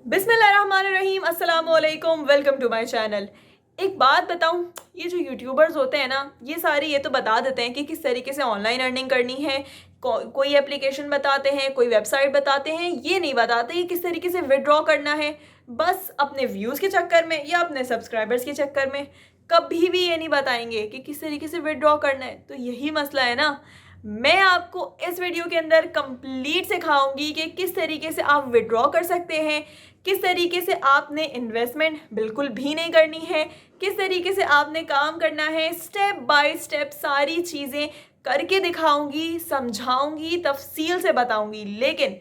बिस्मिल्लाहिर्रहमानिर्रहीम, अस्सलाम वालेकुम, वेलकम टू माय चैनल। एक बात बताऊं, ये जो यूट्यूबर्स होते हैं ना, ये तो बता देते हैं कि किस तरीके से ऑनलाइन अर्निंग करनी है। कोई एप्लीकेशन बताते हैं, कोई वेबसाइट बताते हैं, ये नहीं बताते कि किस तरीके से विड्रॉ करना है। बस अपने व्यूज़ के चक्कर में या अपने सब्सक्राइबर्स के चक्कर में कभी भी ये नहीं बताएंगे कि किस तरीके से विड्रॉ करना है। तो यही मसला है ना। मैं आपको इस वीडियो के अंदर कंप्लीट सिखाऊंगी कि किस तरीके से आप विड्रॉ कर सकते हैं, किस तरीके से आपने इन्वेस्टमेंट बिल्कुल भी नहीं करनी है, किस तरीके से आपने काम करना है। स्टेप बाय स्टेप सारी चीज़ें करके दिखाऊंगी, समझाऊंगी, तफसील से बताऊंगी। लेकिन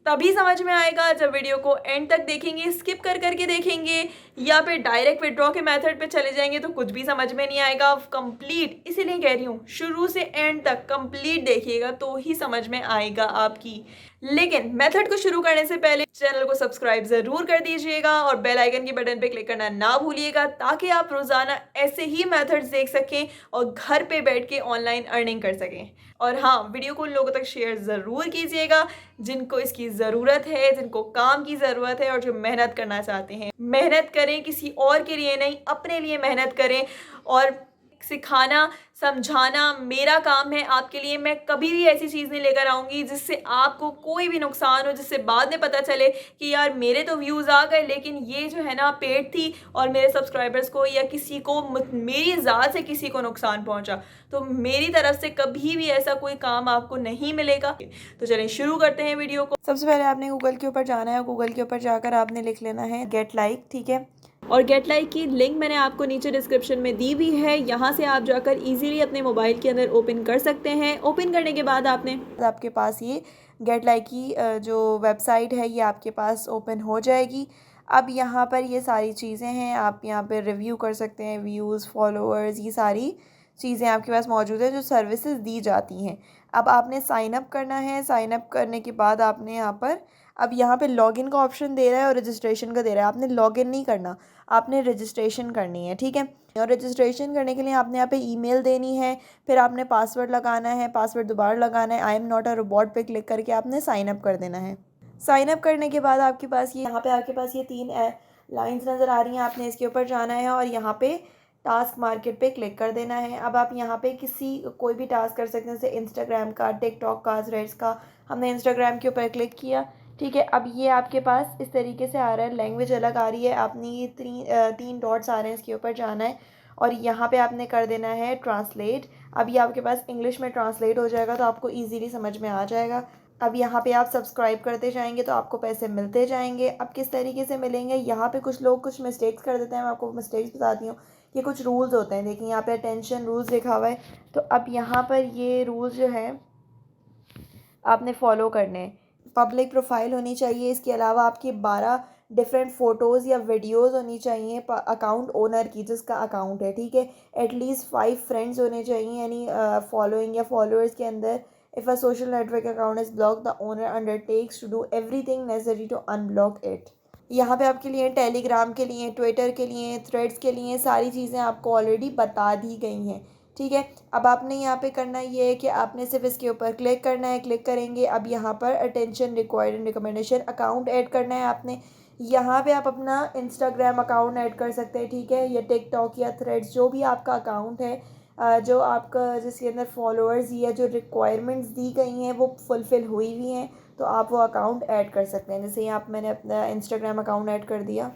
तभी समझ में आएगा जब वीडियो को एंड तक देखेंगे। स्किप कर करके देखेंगे या फिर डायरेक्ट विड्रॉ के मेथड पे चले जाएंगे तो कुछ भी समझ में नहीं आएगा। कंप्लीट इसीलिए कह रही हूँ, शुरू से एंड तक कंप्लीट देखिएगा तो ही समझ में आएगा आपकी। लेकिन मेथड को शुरू करने से पहले चैनल को सब्सक्राइब ज़रूर कर दीजिएगा और बेल आइकन के बटन पे क्लिक करना ना भूलिएगा, ताकि आप रोज़ाना ऐसे ही मेथड्स देख सकें और घर पे बैठ के ऑनलाइन अर्निंग कर सकें। और हाँ, वीडियो को उन लोगों तक शेयर ज़रूर कीजिएगा जिनको इसकी ज़रूरत है, जिनको काम की ज़रूरत है और जो मेहनत करना चाहते हैं। मेहनत करें, किसी और के लिए नहीं, अपने लिए मेहनत करें। और सिखाना, समझाना मेरा काम है आपके लिए। मैं कभी भी ऐसी चीज़ नहीं लेकर आऊँगी जिससे आपको कोई भी नुकसान हो, जिससे बाद में पता चले कि यार मेरे तो व्यूज़ आ गए लेकिन ये जो है ना पेड थी और मेरे सब्सक्राइबर्स को या किसी को, मेरी ज़ात से किसी को नुकसान पहुंचा। तो मेरी तरफ से कभी भी ऐसा कोई काम आपको नहीं मिलेगा। तो चलें शुरू करते हैं वीडियो को। सबसे पहले आपने गूगल के ऊपर जाना है। गूगल के ऊपर जाकर आपने लिख लेना है गेट लाइक, ठीक है। और गेट लाइक की लिंक मैंने आपको नीचे डिस्क्रिप्शन में दी हुई है। यहाँ से आप जाकर इजीली अपने मोबाइल के अंदर ओपन कर सकते हैं। ओपन करने के बाद आपके पास ये गेट लाइक की जो वेबसाइट है ये आपके पास ओपन हो जाएगी। अब यहाँ पर ये सारी चीज़ें हैं, आप यहाँ पर रिव्यू कर सकते हैं, व्यूज़, फॉलोअर्स, ये सारी चीज़ें आपके पास मौजूद है जो सर्विसेज दी जाती हैं। अब आपने साइन अप करना है। साइन अप करने के बाद आपने यहाँ पे लॉगिन का ऑप्शन दे रहा है और रजिस्ट्रेशन का दे रहा है। आपने लॉगिन नहीं करना, आपने रजिस्ट्रेशन करनी है, ठीक है। और रजिस्ट्रेशन करने के लिए आपने यहाँ पे ईमेल देनी है, फिर आपने पासवर्ड लगाना है, पासवर्ड दोबारा लगाना है। I am not a robot पे क्लिक करके आपने साइन अप कर देना है। साइन अप करने के बाद आपके पास ये यहाँ पे आपके पास ये 3 लाइंस नज़र आ रही हैं। आपने इसके ऊपर जाना है और यहाँ पे टास्क मार्केट पे क्लिक कर देना है। अब आप यहाँ पे कोई भी टास्क कर सकते हैं, जैसे इंस्टाग्राम का, टिकटॉक का, थ्रेड्स का। हमने इंस्टाग्राम के ऊपर क्लिक किया, ठीक है। अब ये आपके पास इस तरीके से आ रहा है, लैंग्वेज अलग आ रही है। आपने ये तीन डॉट्स आ रहे हैं, इसके ऊपर जाना है और यहाँ पे आपने कर देना है ट्रांसलेट। अब ये आपके पास इंग्लिश में ट्रांसलेट हो जाएगा तो आपको ईजीली समझ में आ जाएगा। अब यहाँ पे आप सब्सक्राइब करते जाएंगे तो आपको पैसे मिलते जाएंगे। अब किस तरीके से मिलेंगे, यहाँ पे कुछ लोग कुछ मिस्टेक्स कर देते हैं, मैं आपको मिस्टेक्स बताती हूँ। ये कुछ रूल्स होते हैं, देखिए यहाँ पे अटेंशन रूल्स लिखा हुआ है। तो अब यहाँ पर ये रूल्स जो है आपने फॉलो करने हैं। पब्लिक प्रोफाइल होनी चाहिए, इसके अलावा आपकी 12 डिफरेंट फ़ोटोज़ या वीडियोज़ होनी चाहिए अकाउंट ओनर की, जिसका अकाउंट है, ठीक है। एटलीस्ट 5 फ्रेंड्स होने चाहिए, यानी फॉलोइंग या फॉलोअर्स के अंदर। If a social network account is block, the owner undertakes to do everything necessary to unblock it. यहाँ पे आपके लिए टेलीग्राम के लिए, ट्विटर के लिए, थ्रेड्स के लिए सारी चीज़ें आपको ऑलरेडी बता दी गई हैं, ठीक है। अब आपने यहाँ पे करना ये है कि आपने सिर्फ इसके ऊपर क्लिक करना है। क्लिक करेंगे, अब यहाँ पर attention required and recommendation account add करना है आपने। यहाँ पे आप अपना इंस्टाग्राम अकाउंट ऐड कर सकते हैं, ठीक है, या टिकटॉक या थ्रेड्स, जो भी आपका अकाउंट है, जो आपका जिसके अंदर फॉलोअर्स या जो रिक्वायरमेंट्स दी गई हैं वो फुलफ़िल हुई हुई हैं, तो आप वो अकाउंट ऐड कर सकते हैं। जैसे यहाँ मैंने अपना इंस्टाग्राम अकाउंट ऐड कर दिया।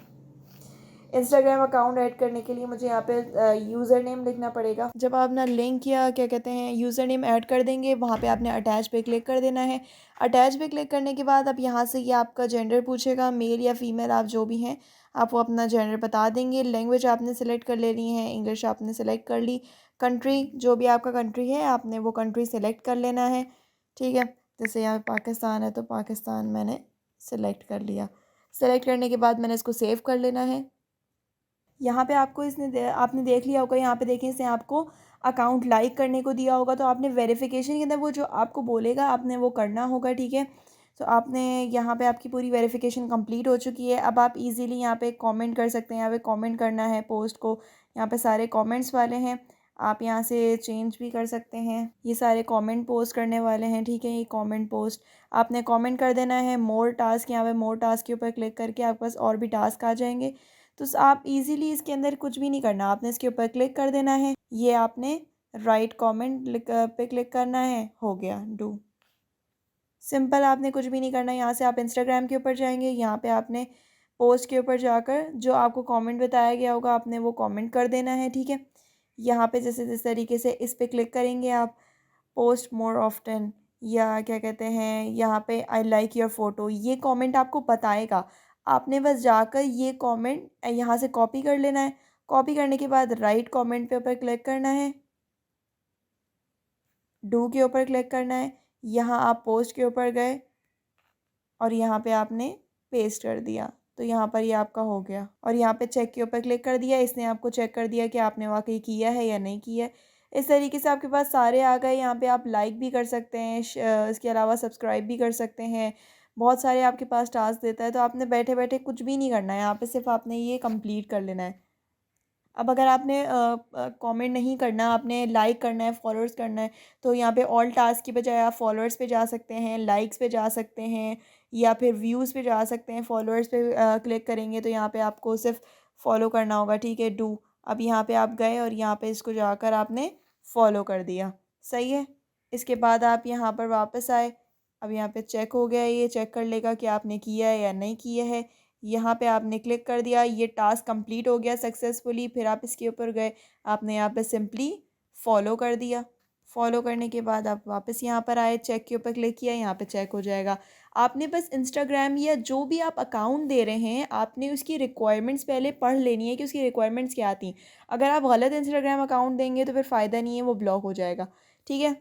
इंस्टाग्राम अकाउंट ऐड करने के लिए मुझे यहाँ पे यूज़र नेम लिखना पड़ेगा। जब आप अपना लिंक या क्या कहते हैं यूज़र नेम ऐड कर देंगे, वहाँ पे आपने अटैच पे क्लिक कर देना है। अटैच पे क्लिक करने के बाद अब यहाँ से ये आपका जेंडर पूछेगा, मेल या फीमेल आप जो भी हैं आप वो अपना जेंडर बता देंगे। लैंग्वेज आपने सेलेक्ट कर लेनी है, इंग्लिश आपने सेलेक्ट कर ली। कंट्री, जो भी आपका कंट्री है आपने वो कंट्री सेलेक्ट कर लेना है, ठीक है। जैसे यहाँ पाकिस्तान है तो पाकिस्तान मैंने सेलेक्ट कर लिया। सेलेक्ट करने के बाद मैंने इसको सेव कर लेना है। यहाँ पे आपको आपने देख लिया होगा, यहाँ पे देखें इसने आपको अकाउंट लाइक करने को दिया होगा, तो आपने वेरिफिकेशन के अंदर वो जो आपको बोलेगा आपने वो करना होगा, ठीक है। तो आपने यहाँ पे आपकी पूरी वेरिफिकेशन कंप्लीट हो चुकी है। अब आप इजीली यहाँ पे कमेंट कर सकते हैं, यहाँ पे कमेंट करना है पोस्ट को, यहाँ पे सारे कमेंट्स वाले हैं। आप यहाँ से चेंज भी कर सकते हैं। ये सारे कमेंट पोस्ट करने वाले हैं, ठीक है। ये कमेंट पोस्ट आपने कमेंट कर देना है। मोर टास्क, यहाँ पे मोर टास्क के ऊपर क्लिक करके आपके पास और भी टास्क आ जाएंगे। तो आप इजीली इसके अंदर कुछ भी नहीं करना, आपने इसके ऊपर क्लिक कर देना है। ये आपने राइट कमेंट पे क्लिक करना है, हो गया डू। सिंपल, आपने कुछ भी नहीं करना। यहाँ से आप इंस्टाग्राम के ऊपर जाएंगे, यहाँ पे आपने पोस्ट के ऊपर जाकर जो आपको कमेंट बताया गया होगा आपने वो कमेंट कर देना है, ठीक है। यहाँ पे जैसे जिस तरीके से इस पे क्लिक करेंगे आप, पोस्ट मोर ऑफ्टन, या क्या कहते हैं यहाँ पे आई लाइक योर फ़ोटो, ये कमेंट आपको बताएगा। आपने बस जाकर ये कमेंट यहाँ से कॉपी कर लेना है। कॉपी करने के बाद राइट कमेंट पे ऊपर क्लिक करना है, डू के ऊपर क्लिक करना है। यहाँ आप पोस्ट के ऊपर गए और यहाँ पे आपने पेस्ट कर दिया, तो यहाँ पर ये आपका हो गया। और यहाँ पे चेक के ऊपर क्लिक कर दिया, इसने आपको चेक कर दिया कि आपने वाकई किया है या नहीं किया है। इस तरीके से आपके पास सारे आ गए। यहाँ पे आप लाइक भी कर सकते हैं, इसके अलावा सब्सक्राइब भी कर सकते हैं। बहुत सारे आपके पास टास्क देता है, तो आपने बैठे बैठे कुछ भी नहीं करना है, यहाँ पे सिर्फ आपने ये कंप्लीट कर लेना है। अब अगर आपने कमेंट नहीं करना, आपने लाइक करना है, फॉलोअर्स करना है, तो यहाँ पे ऑल टास्क की बजाय आप फॉलोअर्स पे जा सकते हैं, लाइक्स पे जा सकते हैं, या फिर व्यूज़ पे जा सकते हैं। फॉलोअर्स पे क्लिक करेंगे तो यहाँ पे आपको सिर्फ फॉलो करना होगा, ठीक है, डू। अब यहाँ पे आप गए और यहाँ पे इसको जाकर आपने फॉलो कर दिया, सही है। इसके बाद आप यहाँ पर वापस आए। अब यहाँ पे चेक हो गया, ये चेक कर लेगा कि आपने किया है या नहीं किया है। यहाँ पे आपने क्लिक कर दिया, ये टास्क कंप्लीट हो गया सक्सेसफुली। फिर आप इसके ऊपर गए, आपने यहाँ पे सिंपली फॉलो कर दिया। फॉलो करने के बाद आप वापस यहाँ पर आए, चेक के ऊपर क्लिक किया, यहाँ पे चेक हो जाएगा। आपने बस इंस्टाग्राम या जो भी आप अकाउंट दे रहे हैं, आपने उसकी रिक्वायरमेंट्स पहले पढ़ लेनी है कि उसकी रिक्वायरमेंट्स क्या आती हैं। अगर आप गलत इंस्टाग्राम अकाउंट देंगे तो फिर फ़ायदा नहीं है, वो ब्लॉक हो जाएगा, ठीक है।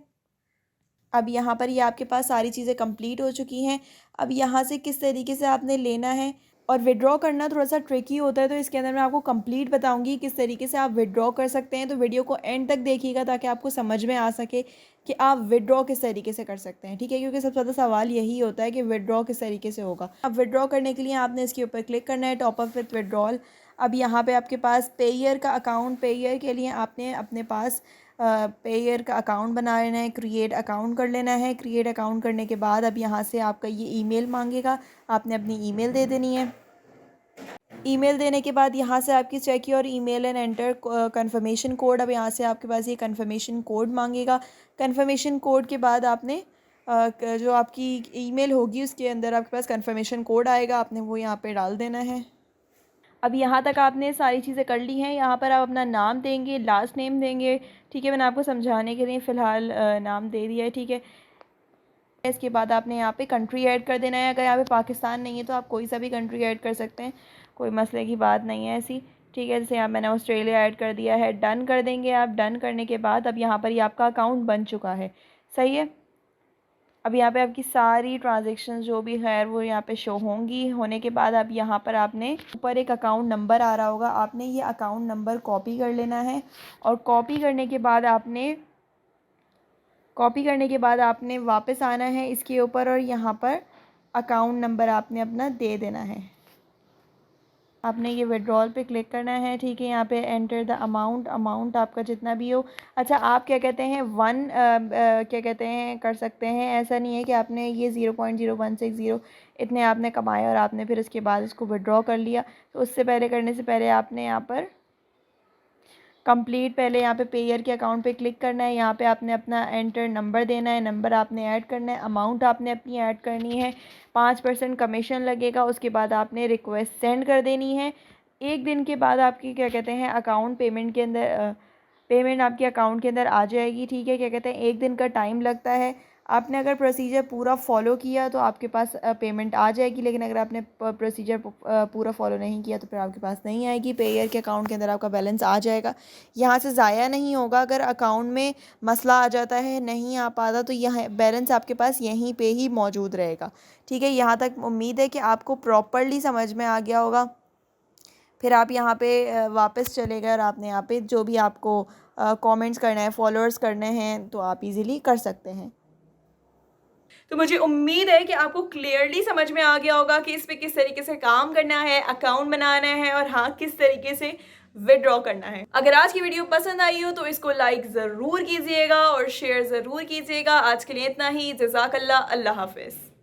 अब यहाँ पर ये आपके पास सारी चीज़ें कंप्लीट हो चुकी हैं। अब यहाँ से किस तरीके से आपने लेना है, और विड्रॉ करना थोड़ा सा ट्रिकी होता है, तो इसके अंदर मैं आपको कंप्लीट बताऊंगी किस तरीके से आप विड्रॉ कर सकते हैं। तो वीडियो को एंड तक देखिएगा ताकि आपको समझ में आ सके कि आप विड्रॉ किस तरीके से कर सकते हैं, ठीक है। क्योंकि सबसे ज़्यादा सवाल यही होता है कि विड्रॉ किस तरीके से होगा। अब विड्रॉ करने के लिए आपने इसके ऊपर क्लिक करना है, टॉप अप विथ विड्रॉल। अब यहाँ पे आपके पास पेयर का अकाउंट, पेयर के लिए आपने अपने पास पेयर का अकाउंट बना लेना है, क्रिएट अकाउंट कर लेना है। क्रिएट अकाउंट करने के बाद अब यहाँ से आपका ये ईमेल मांगेगा, आपने अपनी ईमेल दे देनी है। ईमेल देने के बाद यहाँ से आपकी check your email and enter confirmation code. अब यहाँ से आपके पास ये कंफर्मेशन कोड मांगेगा। कंफर्मेशन कोड के बाद आपने जो आपकी ईमेल होगी उसके अंदर आपके पास कंफर्मेशन कोड आएगा, आपने वो यहाँ पे डाल देना है। अब यहाँ तक आपने सारी चीज़ें कर ली हैं। यहाँ पर आप अपना नाम देंगे, लास्ट नेम देंगे, ठीक है। मैंने आपको समझाने के लिए फ़िलहाल नाम दे दिया है, ठीक है। इसके बाद आपने यहाँ पे कंट्री ऐड कर देना है। अगर यहाँ पे पाकिस्तान नहीं है तो आप कोई सा भी कंट्री ऐड कर सकते हैं, कोई मसले की बात नहीं है ऐसी, ठीक है। जैसे यहाँ मैंने ऑस्ट्रेलिया ऐड कर दिया है, डन कर देंगे आप। डन करने के बाद अब यहाँ पर ये आपका अकाउंट बन चुका है, सही है। अब यहाँ पे आपकी सारी ट्रांजेक्शन जो भी है वो यहाँ पे शो होंगी। होने के बाद अब यहाँ पर आपने ऊपर एक अकाउंट नंबर आ रहा होगा, आपने ये अकाउंट नंबर कॉपी कर लेना है। और कॉपी करने के बाद आपने वापस आना है इसके ऊपर, और यहाँ पर अकाउंट नंबर आपने अपना दे देना है। आपने ये विड्रॉल पे क्लिक करना है, ठीक है। यहाँ पे एंटर द अमाउंट, अमाउंट आपका जितना भी हो। अच्छा, आप क्या कहते हैं क्या कहते हैं कर सकते हैं, ऐसा नहीं है कि आपने ये 0.0160 इतने आपने कमाए और आपने फिर उसके बाद इसको विड्रॉ कर लिया। तो उससे पहले, करने से पहले आपने यहाँ पर कंप्लीट, पहले यहाँ पे पेयर के अकाउंट पे क्लिक करना है। यहाँ पे आपने अपना एंटर नंबर देना है, नंबर आपने ऐड करना है, अमाउंट आपने अपनी ऐड करनी है। 5% कमीशन लगेगा। उसके बाद आपने रिक्वेस्ट सेंड कर देनी है। एक दिन के बाद आपकी क्या कहते हैं अकाउंट पेमेंट के अंदर पेमेंट आपके अकाउंट के अंदर आ जाएगी, ठीक है। क्या कहते हैं एक दिन का टाइम लगता है। आपने अगर प्रोसीजर पूरा फॉलो किया तो आपके पास पेमेंट आ जाएगी, लेकिन अगर आपने प्रोसीजर पूरा फॉलो नहीं किया तो फिर आपके पास नहीं आएगी। पेयर के अकाउंट के अंदर आपका बैलेंस आ जाएगा, यहाँ से ज़ाया नहीं होगा। अगर अकाउंट में मसला आ जाता है, नहीं आ पाता, तो यह बैलेंस आपके पास यहीं पे ही मौजूद रहेगा, ठीक है। यहाँ तक उम्मीद है कि आपको प्रॉपरली समझ में आ गया होगा। फिर आप यहाँ पे वापस चले गए और आपने यहाँ पे जो भी आपको कमेंट्स करना है, फॉलोअर्स करने हैं, तो आप इजीली कर सकते हैं। तो मुझे उम्मीद है कि आपको क्लियरली समझ में आ गया होगा कि इस पे किस तरीके से काम करना है, अकाउंट बनाना है, और हाँ, किस तरीके से विड्रॉ करना है। अगर आज की वीडियो पसंद आई हो तो इसको लाइक ज़रूर कीजिएगा और शेयर ज़रूर कीजिएगा। आज के लिए इतना ही। जज़ाकल्लाह। अल्लाह हाफिज़।